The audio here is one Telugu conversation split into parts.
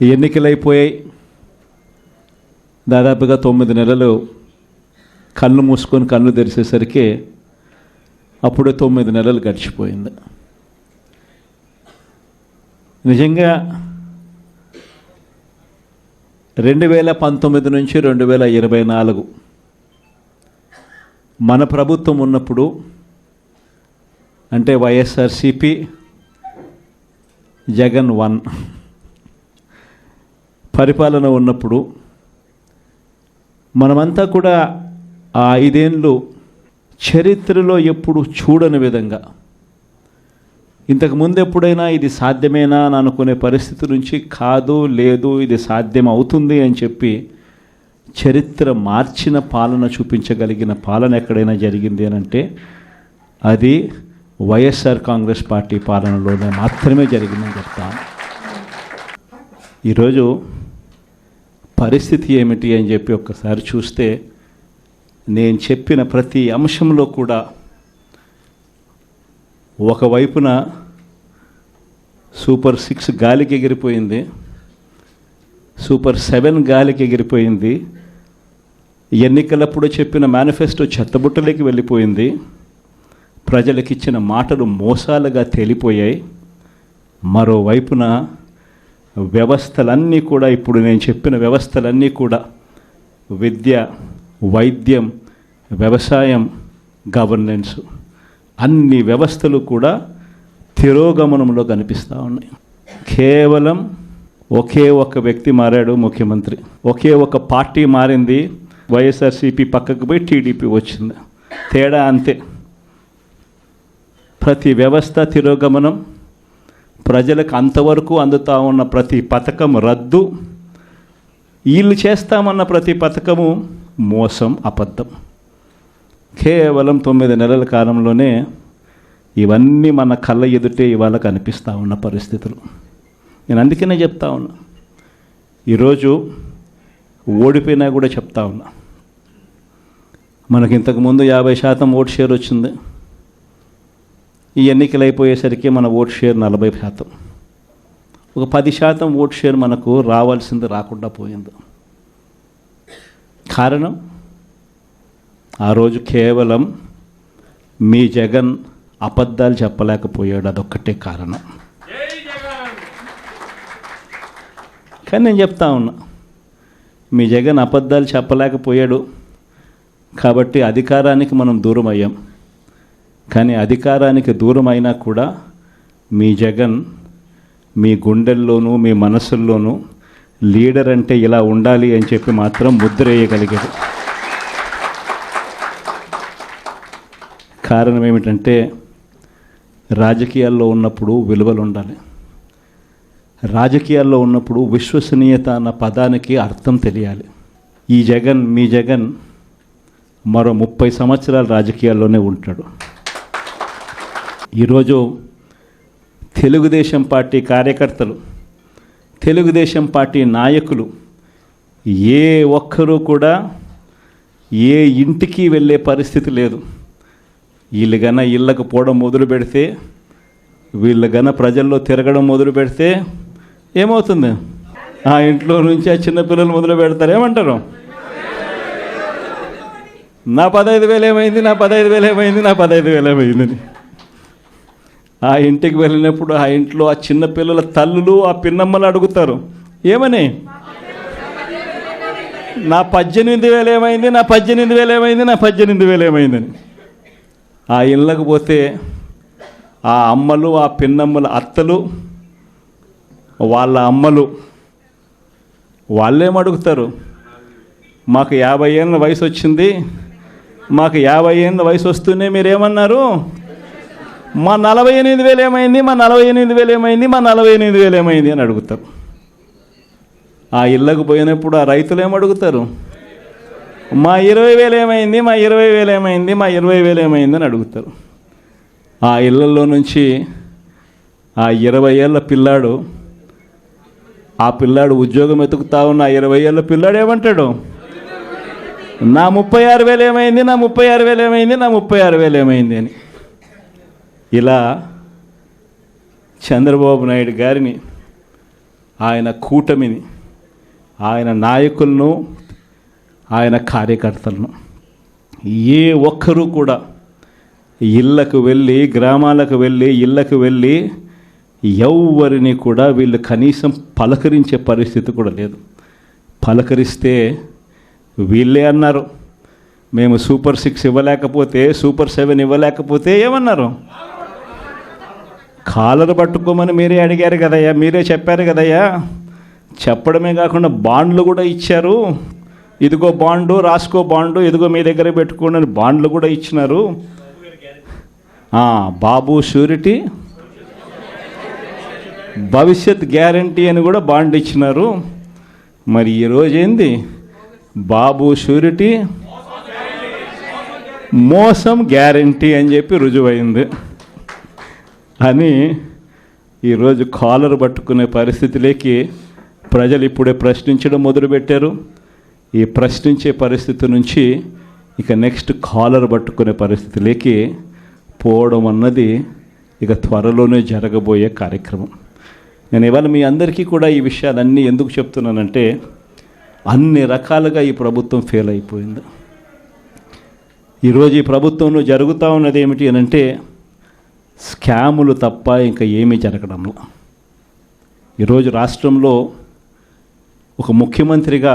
ఎన్నికలైపోయాయి. దాదాపుగా 9 నెలలు కళ్ళు మూసుకొని కళ్ళు తెరిచేసరికి అప్పుడే 9 నెలలు గడిచిపోయింది. నిజంగా 2019 నుంచి 2024 మన ప్రభుత్వం ఉన్నప్పుడు, అంటే వైఎస్ఆర్సిపి జగన్ 1 పరిపాలన ఉన్నప్పుడు మనమంతా కూడా ఆ 5 ఏళ్ళు చరిత్రలో ఎప్పుడు చూడని విధంగా, ఇంతకుముందు ఎప్పుడైనా ఇది సాధ్యమేనా అని అనుకునే పరిస్థితి నుంచి కాదు, లేదు, ఇది సాధ్యం అవుతుంది అని చెప్పి చరిత్ర మార్చిన పాలన చూపించగలిగిన పాలన ఎక్కడైనా జరిగింది అని అంటే అది వైఎస్ఆర్ కాంగ్రెస్ పార్టీ పాలనలోనే మాత్రమే జరిగిందని చెప్తాను. ఈరోజు పరిస్థితి ఏమిటి అని చెప్పి ఒక్కసారి చూస్తే, నేను చెప్పిన ప్రతి అంశంలో కూడా ఒకవైపున సూపర్ 6 గాలికి ఎగిరిపోయింది, సూపర్ 7 గాలికి ఎగిరిపోయింది, ఎన్నికలప్పుడు చెప్పిన మేనిఫెస్టో చెత్తబుట్టలోకి వెళ్ళిపోయింది, ప్రజలకు ఇచ్చిన మాటలు మోసాలుగా తేలిపోయాయి. మరోవైపున వ్యవస్థలన్నీ కూడా, ఇప్పుడు నేను చెప్పిన వ్యవస్థలన్నీ కూడా, విద్య, వైద్యం, వ్యవసాయం, గవర్నెన్స్, అన్ని వ్యవస్థలు కూడా తిరోగమనంలో కనిపిస్తూ ఉన్నాయి. కేవలం ఒకే ఒక వ్యక్తి మారాడు, ముఖ్యమంత్రి. ఒకే ఒక పార్టీ మారింది, వైఎస్ఆర్సీపీ పక్కకు పోయి టీడీపీ వచ్చింది. తేడా అంతే. ప్రతి వ్యవస్థ తిరోగమనం, ప్రజలకు అంతవరకు అందుతూ ఉన్న ప్రతి పథకం రద్దు, వీళ్ళు చేస్తామన్న ప్రతి పథకము మోసం, అబద్ధం. కేవలం 9 నెలల కాలంలోనే ఇవన్నీ మన కళ్ళ ఎదుటే ఇవాళ కనిపిస్తూ ఉన్న పరిస్థితులు. నేను అందుకనే చెప్తా ఉన్నా, ఈరోజు ఓడిపోయినా కూడా చెప్తా ఉన్నా, మనకి ఇంతకుముందు 50% ఓటు షేర్ వచ్చింది. ఈ ఎన్నికలు అయిపోయేసరికి మన ఓటు షేర్ 40%. ఒక 10% ఓటు షేర్ మనకు రావాల్సింది రాకుండా పోయింది. కారణం, ఆ రోజు కేవలం మీ జగన్ అబద్ధాలు చెప్పలేకపోయాడు, అదొక్కటే కారణం. కానీ నేను చెప్తా ఉన్నా, మీ జగన్ అబద్ధాలు చెప్పలేకపోయాడు కాబట్టి అధికారానికి మనం దూరం అయ్యాం. కానీ అధికారానికి దూరం అయినా కూడా మీ జగన్ మీ గుండెల్లోనూ మీ మనసుల్లోనూ లీడర్ అంటే ఇలా ఉండాలి అని చెప్పి మాత్రం ముద్ర వేయగలిగాడు. కారణం ఏమిటంటే, రాజకీయాల్లో ఉన్నప్పుడు విలువలు ఉండాలి. రాజకీయాల్లో ఉన్నప్పుడు విశ్వసనీయత అన్న పదానికి అర్థం తెలియాలి. ఈ జగన్, మీ జగన్ మరో 30 సంవత్సరాలు రాజకీయాల్లోనే ఉంటాడు. ఈరోజు తెలుగుదేశం పార్టీ కార్యకర్తలు, తెలుగుదేశం పార్టీ నాయకులు ఏ ఒక్కరూ కూడా ఏ ఇంటికి వెళ్ళే పరిస్థితి లేదు. వీళ్ళు గన ఇళ్ళకు పోవడం మొదలు పెడితే, వీళ్ళు గన ప్రజల్లో తిరగడం మొదలు పెడితే ఏమవుతుంది? ఆ ఇంట్లో నుంచి ఆ చిన్నపిల్లలు మొదలు పెడతారు. ఏమంటారు? నా 15,000 ఏమైంది, నా 15,000 ఏమైంది, నా 15,000 ఏమైందని. ఆ ఇంటికి వెళ్ళినప్పుడు ఆ ఇంట్లో ఆ చిన్నపిల్లల తల్లులు, ఆ పిన్నమ్మలు అడుగుతారు, ఏమని? నా 18,000 ఏమైంది, నా 18,000 ఏమైంది, నా 18,000 ఏమైందని. ఆ ఇళ్ళకు పోతే ఆ అమ్మలు, ఆ పిన్నమ్మల అత్తలు, వాళ్ళ అమ్మలు వాళ్ళేమడుగుతారు? మాకు 50 ఏళ్ళ వయసు వచ్చింది, మాకు 50 ఏళ్ళ వయసు వస్తూనే మీరేమన్నారు? మా 48,000 ఏమైంది, మా 48,000 ఏమైంది, మా 48,000 ఏమైంది అని అడుగుతారు. ఆ ఇళ్ళకు పోయినప్పుడు ఆ రైతులు ఏమడుగుతారు? మా 20,000 ఏమైంది, మా 20,000 ఏమైంది, మా 20,000 ఏమైంది అని అడుగుతారు. ఆ ఇళ్ళల్లో నుంచి ఆ 20 ఏళ్ళ పిల్లాడు, ఆ పిల్లాడు ఉద్యోగం వెతుకుతా ఉన్న ఆ 20 ఏళ్ళ పిల్లాడు ఏమంటాడు? నా 36,000 ఏమైంది, నా 36,000 ఏమైంది, నా 36,000 ఏమైంది అని. ఇలా చంద్రబాబు నాయుడు గారిని ఆయన కూటమిని, ఆయన నాయకులను, ఆయన కార్యకర్తలను ఏ ఒక్కరూ కూడా ఇళ్ళకు వెళ్ళి, గ్రామాలకు వెళ్ళి, ఇళ్ళకు వెళ్ళి ఎవరిని కూడా వీళ్ళు కనీసం పలకరించే పరిస్థితి కూడా లేదు. పలకరిస్తే వీళ్ళే అన్నారు, మేము సూపర్ 6 ఇవ్వలేకపోతే, సూపర్ 7 ఇవ్వలేకపోతే ఏమన్నారు? కాలర్ పట్టుకోమని మీరే అడిగారు కదయ్యా, మీరే చెప్పారు కదయ్యా. చెప్పడమే కాకుండా బాండ్లు కూడా ఇచ్చారు. ఇదిగో బాండు, రాసుకో బాండు, ఇదిగో మీ దగ్గర పెట్టుకోండి అని బాండ్లు కూడా ఇచ్చినారు. బాబు షూరిటీ, భవిష్యత్ గ్యారంటీ అని కూడా బాండ్ ఇచ్చినారు. మరి ఈరోజు ఏంది? బాబు షూరిటీ, మోసం గ్యారంటీ అని చెప్పి రుజువైంది అని ఈరోజు కాలర్ పట్టుకునే పరిస్థితిలోకి ప్రజలు ఇప్పుడే ప్రశ్నించడం మొదలుపెట్టారు. ఈ ప్రశ్నించే పరిస్థితి నుంచి ఇక నెక్స్ట్ కాలర్ పట్టుకునే పరిస్థితిలోకి పోవడం అన్నది ఇక త్వరలోనే జరగబోయే కార్యక్రమం. నేను ఇవాళ మీ అందరికీ కూడా ఈ విషయాలన్నీ ఎందుకు చెప్తున్నానంటే, అన్ని రకాలుగా ఈ ప్రభుత్వం ఫెయిల్ అయిపోయింది. ఈరోజు ఈ ప్రభుత్వంలో జరుగుతూ ఉన్నది ఏమిటి అని అంటే, స్కాములు తప్ప ఇంకా ఏమీ జరగడంలో. ఈరోజు రాష్ట్రంలో ఒక ముఖ్యమంత్రిగా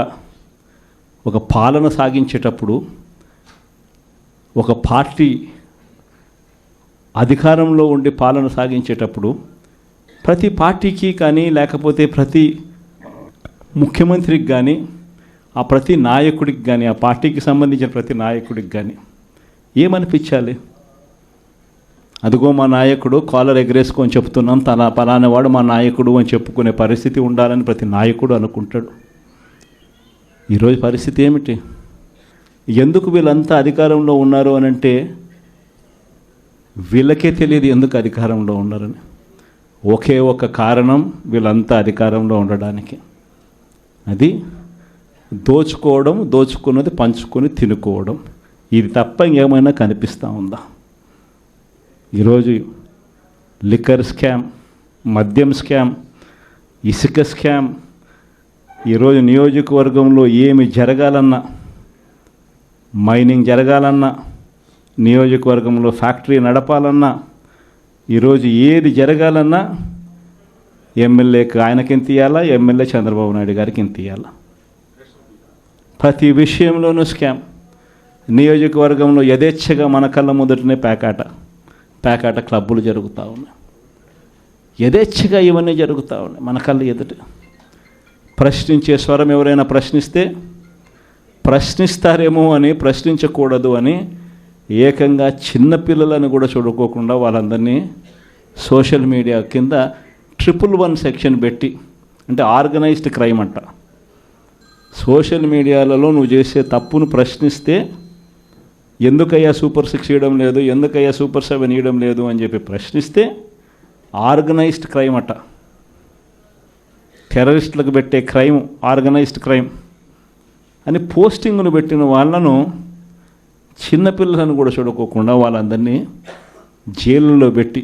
ఒక పాలన సాగించేటప్పుడు, ఒక పార్టీ అధికారంలో ఉండి పాలన సాగించేటప్పుడు ప్రతి పార్టీకి కానీ, లేకపోతే ప్రతి ముఖ్యమంత్రికి కానీ, ఆ ప్రతి నాయకుడికి కానీ, ఆ పార్టీకి సంబంధించిన ప్రతి నాయకుడికి కానీ ఏమనిపించాలి? అదిగో మా నాయకుడు, కాలర్ ఎగరేసుకొని చెప్తున్నాం, పలానా వాడు మా నాయకుడు అని చెప్పుకునే పరిస్థితి ఉండాలని ప్రతి నాయకుడు అనుకుంటాడు. ఈరోజు పరిస్థితి ఏమిటి? ఎందుకు వీళ్ళంతా అధికారంలో ఉన్నారు అని అంటే వీళ్ళకే తెలియదు ఎందుకు అధికారంలో ఉన్నారని. ఒకే ఒక కారణం వీళ్ళంతా అధికారంలో ఉండడానికి, అది దోచుకోవడం, దోచుకున్నది పంచుకొని తినుకోవడం. ఇది తప్ప ఇంకేమైనా కనిపిస్తూ ఉందా? ఈరోజు లిక్కర్ స్కామ్, మద్యం స్కామ్, ఇసుక స్కామ్, ఈరోజు నియోజకవర్గంలో ఏమి జరగాలన్నా, మైనింగ్ జరగాలన్నా, నియోజకవర్గంలో ఫ్యాక్టరీ నడపాలన్నా, ఈరోజు ఏది జరగాలన్నా ఎమ్మెల్యేకి ఆయనకి ఎంత ఇవ్వాలా, ఎమ్మెల్యే చంద్రబాబు నాయుడు గారికి ఎంత ఇవ్వాలా. ప్రతి విషయంలోనూ స్కామ్. నియోజకవర్గంలో యథేచ్ఛగా మన కళ్ళ మొదటనే పేకాట క్లబ్బులు జరుగుతూ ఉన్నాయి. యథేచ్ఛగా ఇవన్నీ జరుగుతూ ఉన్నాయి మన కళ్ళ ఎదుట. ప్రశ్నించే స్వరం ఎవరైనా ప్రశ్నిస్తే ప్రశ్నిస్తారేమో అని, ప్రశ్నించకూడదు అని ఏకంగా చిన్నపిల్లలను కూడా చూడుకోకుండా వాళ్ళందరినీ సోషల్ మీడియా కింద 111 సెక్షన్ పెట్టి, అంటే ఆర్గనైజ్డ్ క్రైమ్ అంట. సోషల్ మీడియాలలో నువ్వు చేసే తప్పును ప్రశ్నిస్తే ఎందుకయ్యా సూపర్ 6 ఇవ్వడం లేదు, ఎందుకయ్యా సూపర్ 7 ఇవ్వడం లేదు అని చెప్పి ప్రశ్నిస్తే ఆర్గనైజ్డ్ క్రైమ్ అట. టెర్రరిస్టులకు పెట్టే క్రైమ్ ఆర్గనైజ్డ్ క్రైమ్ అని పోస్టింగ్ను పెట్టిన వాళ్ళను, చిన్నపిల్లలను కూడా చూడుకోకుండా వాళ్ళందరినీ జైలులో పెట్టి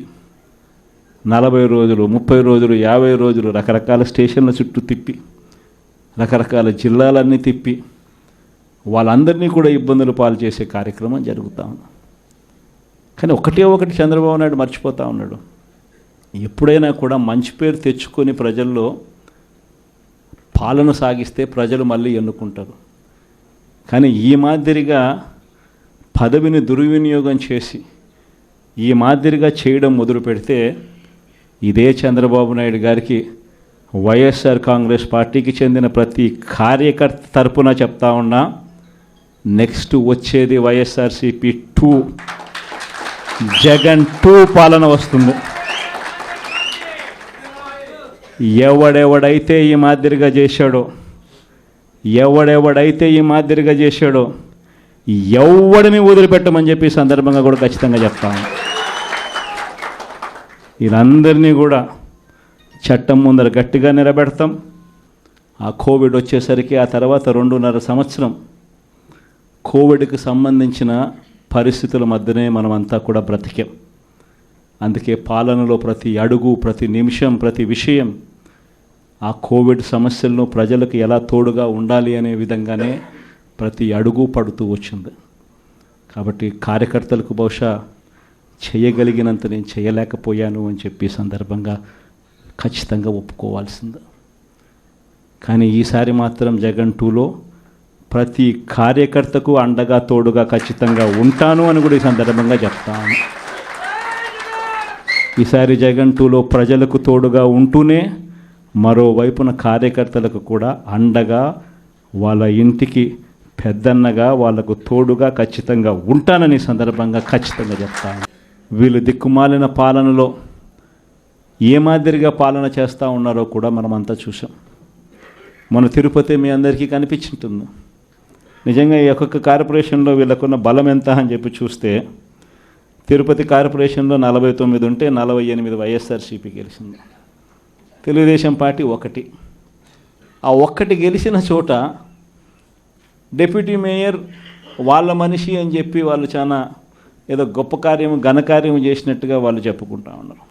40 రోజులు, 30 రోజులు, 50 రోజులు రకరకాల స్టేషన్ల చుట్టూ తిప్పి, రకరకాల జిల్లాలన్నీ తిప్పి వాళ్ళందరినీ కూడా ఇబ్బందులు పాలు చేసే కార్యక్రమం జరుగుతూ ఉంది. కానీ ఒకటి చంద్రబాబు నాయుడు మర్చిపోతూ ఉన్నాడు. ఎప్పుడైనా కూడా మంచి పేరు తెచ్చుకొని ప్రజల్లో పాలన సాగిస్తే ప్రజలు మళ్ళీ ఎన్నుకుంటారు. కానీ ఈ మాదిరిగా పదవిని దుర్వినియోగం చేసి ఈ మాదిరిగా చేయడం మొదలు పెడితే ఇదే చంద్రబాబు నాయుడు గారికి వైఎస్ఆర్ కాంగ్రెస్ పార్టీకి చెందిన ప్రతి కార్యకర్త తరపున చెప్తా ఉన్నా, నెక్స్ట్ వచ్చేది వైఎస్ఆర్సీపీ 2, జగన్ 2 పాలన వస్తుంది. ఎవడెవడైతే ఈ మాదిరిగా చేశాడో, ఎవడిని వదిలిపెట్టమని చెప్పి సందర్భంగా కూడా ఖచ్చితంగా చెప్తాను. వీళ్ళందరినీ కూడా చట్టం ముందర గట్టిగా నిలబెడతాం. ఆ కోవిడ్ వచ్చేసరికి ఆ తర్వాత 2.5 సంవత్సరం కోవిడ్కి సంబంధించిన పరిస్థితుల మధ్యనే మనమంతా కూడా బ్రతికాం. అందుకే పాలనలో ప్రతి అడుగు, ప్రతి నిమిషం, ప్రతి విషయం ఆ కోవిడ్ సమస్యలను ప్రజలకు ఎలా తోడుగా ఉండాలి అనే విధంగానే ప్రతి అడుగు పడుతూ వచ్చింది. కాబట్టి కార్యకర్తలకు బహుశా చేయగలిగినంత నేను చేయలేకపోయాను అని చెప్పి సందర్భంగా ఖచ్చితంగా ఒప్పుకోవాల్సింది. కానీ ఈసారి మాత్రం జగన్ 2లో ప్రతి కార్యకర్తకు అండగా తోడుగా ఖచ్చితంగా ఉంటాను అని కూడా ఈ సందర్భంగా చెప్తాను. ఈసారి జగన్ 2లో ప్రజలకు తోడుగా ఉంటూనే మరోవైపున కార్యకర్తలకు కూడా అండగా వాళ్ళ ఇంటికి పెద్దన్నగా వాళ్ళకు తోడుగా ఖచ్చితంగా ఉంటానని సందర్భంగా ఖచ్చితంగా చెప్తాను. వీళ్ళు దిక్కుమాలిన పాలనలో ఏ మాదిరిగా పాలన చేస్తూ ఉన్నారో కూడా మనమంతా చూసాం. మన తిరుపతి మీ అందరికీ కనిపించుంటుంది. నిజంగా ఈ ఒక్కొక్క కార్పొరేషన్లో వీళ్ళకున్న బలం ఎంత అని చెప్పి చూస్తే తిరుపతి కార్పొరేషన్లో 49 ఉంటే 48 వైఎస్ఆర్సీపీ గెలిచింది. తెలుగుదేశం పార్టీ 1. ఆ 1 గెలిచిన చోట డిప్యూటీ మేయర్ వాళ్ళ మనిషి అని చెప్పి వాళ్ళు చాలా ఏదో గొప్ప కార్యం ఘనకార్యం చేసినట్టుగా వాళ్ళు చెప్పుకుంటా ఉన్నారు.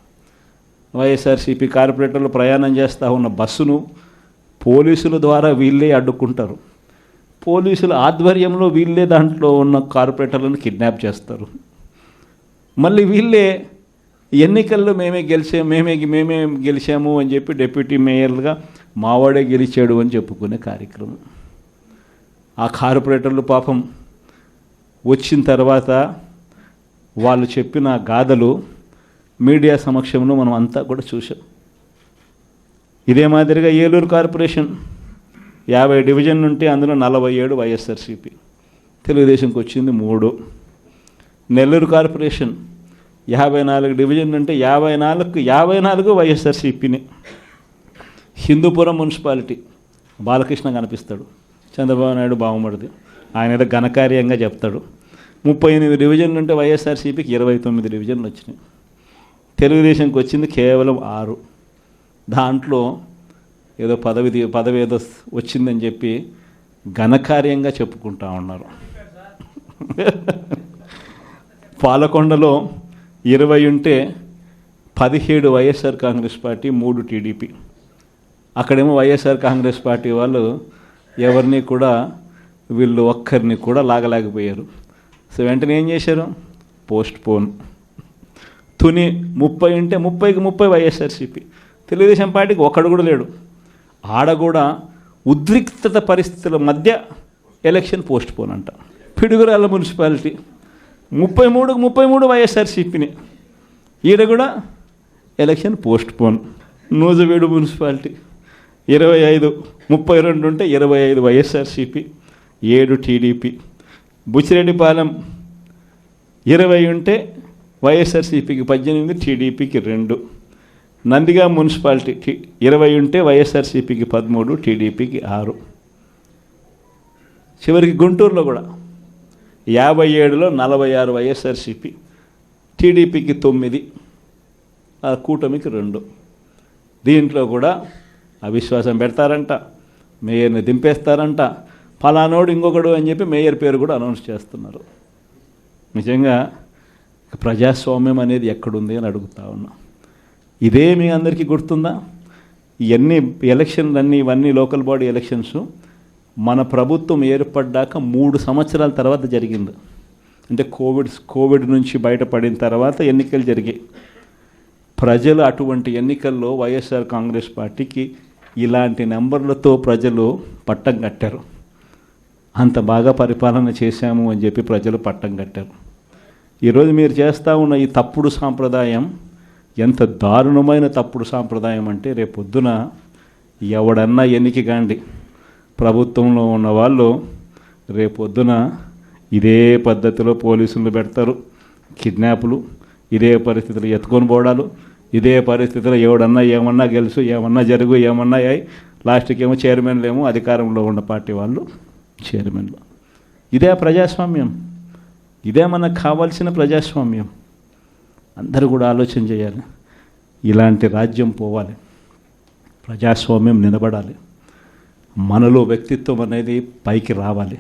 వైఎస్ఆర్సీపీ కార్పొరేటర్లు ప్రయాణం చేస్తూ ఉన్న బస్సును పోలీసుల ద్వారా వీళ్ళే అడ్డుకుంటారు. పోలీసుల ఆధ్వర్యంలో వీళ్ళే దాంట్లో ఉన్న కార్పొరేటర్లను కిడ్నాప్ చేస్తారు. మళ్ళీ వీళ్ళే ఎన్నికల్లో మేమే గెలిచాము అని చెప్పి డిప్యూటీ మేయర్లుగా మావాడే గెలిచాడు అని చెప్పుకునే కార్యక్రమం. ఆ కార్పొరేటర్లు పాపం వచ్చిన తర్వాత వాళ్ళు చెప్పిన గాథలు మీడియా సమక్షంలో మనం అంతా కూడా చూసాం. ఇదే మాదిరిగా ఏలూరు కార్పొరేషన్ 50 డివిజన్ ఉంటే అందులో 47 వైఎస్ఆర్సీపీ, తెలుగుదేశంకి వచ్చింది 3. నెల్లూరు కార్పొరేషన్ 54 డివిజన్ ఉంటే 54 వైఎస్ఆర్సీపీని. హిందూపురం మున్సిపాలిటీ బాలకృష్ణ కనిపిస్తాడు, చంద్రబాబు నాయుడు బాగుమడిది, ఆయన ఏదో ఘనకార్యంగా చెప్తాడు. 38 డివిజన్లు ఉంటే వైఎస్ఆర్సీపీకి 29 డివిజన్లు వచ్చినాయి. తెలుగుదేశంకి వచ్చింది కేవలం 6. దాంట్లో ఏదో పదవి ఏదో వచ్చిందని చెప్పి ఘనకార్యంగా చెప్పుకుంటా ఉన్నారు. పాలకొండలో 20 ఉంటే 17 వైఎస్ఆర్ కాంగ్రెస్ పార్టీ, 3 టీడీపీ. అక్కడేమో వైఎస్ఆర్ కాంగ్రెస్ పార్టీ వాళ్ళు ఎవరిని కూడా వీళ్ళు ఒక్కరిని కూడా లాగలేకపోయారు. సో వెంటనే ఏం చేశారు? Post phone. తుని 30 ఉంటే 30కి 30 వైఎస్ఆర్సీపీ. తెలుగుదేశం పార్టీకి ఒక్కడు కూడా లేడు. ఆడ కూడా ఉద్రిక్తత పరిస్థితుల మధ్య ఎలక్షన్ పోస్ట్ పోన్ అంట. పిడుగురాళ్ళ మున్సిపాలిటీ 33కి 33 వైఎస్ఆర్సీపీని, ఈడ కూడా election post phone. Nuzvid municipality 32 ఉంటే 25 వైఎస్ఆర్సీపీ, 7 టీడీపీ. బుచ్చిరెడ్డిపాలెం 20 ఉంటే వైఎస్ఆర్సీపీకి 18, టీడీపీకి 2. నందిగా మున్సిపాలిటీ 20 ఉంటే వైఎస్ఆర్సీపీకి 13, టీడీపీకి 6. చివరికి గుంటూరులో కూడా 57లో 46 వైఎస్ఆర్సీపీ, టీడీపీకి 9, ఆ కూటమికి 2. దీంట్లో కూడా అవిశ్వాసం పెడతారంట, మేయర్ని దింపేస్తారంట, ఫలానోడు ఇంకొకడు అని చెప్పి మేయర్ పేరు కూడా అనౌన్స్ చేస్తున్నారు. నిజంగా ప్రజాస్వామ్యం అనేది ఎక్కడుంది అని అడుగుతా ఉన్నా. ఇదే మీ అందరికీ గుర్తుందా? ఇవన్నీ ఎలక్షన్లన్నీ ఇవన్నీ లోకల్ బాడీ ఎలక్షన్స్ మన ప్రభుత్వం ఏర్పడ్డాక 3 సంవత్సరాల తర్వాత జరిగింది. అంటే కోవిడ్ నుంచి బయటపడిన తర్వాత ఎన్నికలు జరిగాయి. ప్రజలు అటువంటి ఎన్నికల్లో వైఎస్ఆర్ కాంగ్రెస్ పార్టీకి ఇలాంటి నెంబర్లతో ప్రజలు పట్టం కట్టారు. అంత బాగా పరిపాలన చేశాము అని చెప్పి ప్రజలు పట్టం కట్టారు. ఈరోజు మీరు చేస్తూ ఉన్న ఈ తప్పుడు సాంప్రదాయం ఎంత దారుణమైన తప్పుడు సాంప్రదాయం అంటే, రేపొద్దున ఎవడన్నా ఎన్నిక కాండి ప్రభుత్వంలో ఉన్న వాళ్ళు రేపొద్దున ఇదే పద్ధతిలో పోలీసులు పెడతారు, కిడ్నాపులు, ఇదే పరిస్థితులు ఎత్తుకొని పోవడాలు, ఇదే పరిస్థితిలో ఎవడన్నా ఏమన్నా గెలుసు, ఏమన్నా జరుగు, ఏమన్నా అయ్యి లాస్ట్కి ఏమో చైర్మన్లు ఏమో అధికారంలో ఉన్న పార్టీ వాళ్ళు చైర్మన్లు. ఇదే ప్రజాస్వామ్యం, ఇదే మనకు కావాల్సిన ప్రజాస్వామ్యం. అందరూ కూడా ఆలోచన చేయాలి. ఇలాంటి రాజ్యం పోవాలి, ప్రజాస్వామ్యం నిలబడాలి, మనలో వ్యక్తిత్వం అనేది పైకి రావాలి,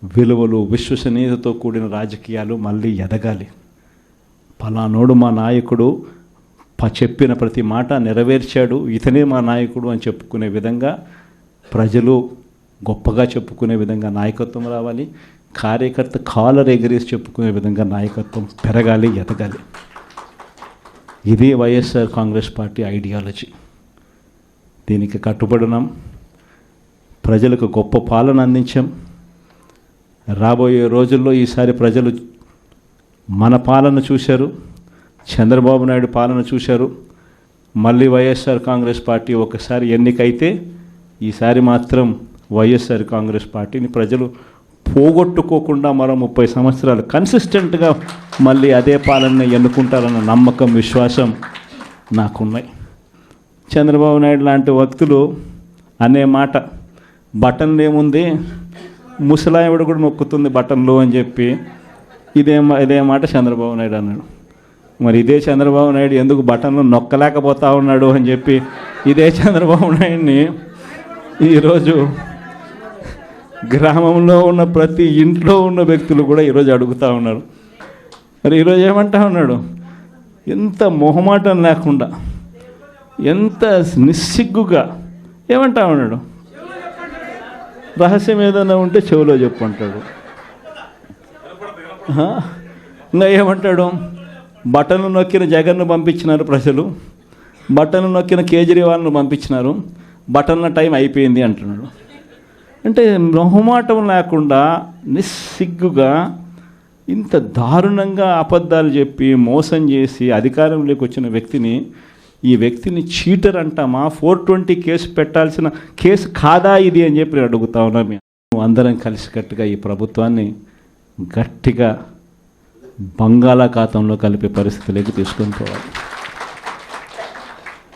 విలువలు విశ్వసనీయతతో కూడిన రాజకీయాలు మళ్ళీ ఎదగాలి. ఫలానోడు మా నాయకుడు చెప్పిన ప్రతి మాట నెరవేర్చాడు, ఇతనే మా నాయకుడు అని చెప్పుకునే విధంగా ప్రజలు గొప్పగా చెప్పుకునే విధంగా నాయకత్వం రావాలి. కార్యకర్త కాలర్ ఎగరేసి చెప్పుకునే విధంగా నాయకత్వం పెరగాలి, ఎదగాలి. ఇది వైఎస్ఆర్ కాంగ్రెస్ పార్టీ ఐడియాలజీ. దీనికి కట్టుబడినాం. ప్రజలకు గొప్ప పాలన అందించాం. రాబోయే రోజుల్లో ఈసారి ప్రజలు మన పాలన చూశారు, చంద్రబాబు నాయుడు పాలన చూశారు. మళ్ళీ వైఎస్ఆర్ కాంగ్రెస్ పార్టీ ఒకసారి ఎన్నికైతే ఈసారి మాత్రం వైఎస్ఆర్ కాంగ్రెస్ పార్టీని ప్రజలు పోగొట్టుకోకుండా మరో 30 సంవత్సరాలు కన్సిస్టెంట్గా మళ్ళీ అదే పాలనని ఎన్నుకుంటారన్న నమ్మకం, విశ్వాసం నాకున్నాయి. చంద్రబాబు నాయుడు లాంటి వ్యక్తులు అనే మాట, బటన్లు ఏముంది, ముసలావిడ కూడా నొక్కుతుంది బటన్లు అని చెప్పి ఇదే మాట చంద్రబాబు నాయుడు అన్నాడు. మరి ఇదే చంద్రబాబు నాయుడు ఎందుకు బటన్లు నొక్కలేకపోతా ఉన్నాడు అని చెప్పి ఇదే చంద్రబాబు నాయుడిని ఈరోజు గ్రామంలో ఉన్న ప్రతి ఇంట్లో ఉన్న వ్యక్తులు కూడా ఈరోజు అడుగుతూ ఉన్నారు. మరి ఈరోజు ఏమంటా ఉన్నాడు, ఎంత మొహమాటం లేకుండా, ఎంత నిస్సిగ్గుగా ఏమంటా ఉన్నాడు, రహస్యం ఏదైనా ఉంటే చెవిలో చెప్పు అంటాడు. ఇంకా ఏమంటాడు, బటన్లు నొక్కిన జగన్ను పంపించినారు ప్రజలు, బటన్లు నొక్కిన కేజ్రీవాల్ను పంపించినారు, బటన్ల టైం అయిపోయింది అంటున్నాడు. అంటే మొహమాటం లేకుండా నిస్సిగ్గుగా ఇంత దారుణంగా అబద్ధాలు చెప్పి మోసం చేసి అధికారంలోకి వచ్చిన వ్యక్తిని, ఈ వ్యక్తిని చీటర్ అంటామా, 420 కేసు పెట్టాల్సిన కేసు కాదా ఇది అని చెప్పి అడుగుతా ఉన్నాం. మేము అందరం కలిసికట్టుగా ఈ ప్రభుత్వాన్ని గట్టిగా బంగాళాఖాతంలో కలిపే పరిస్థితిలోకి తీసుకొని పోవాలి.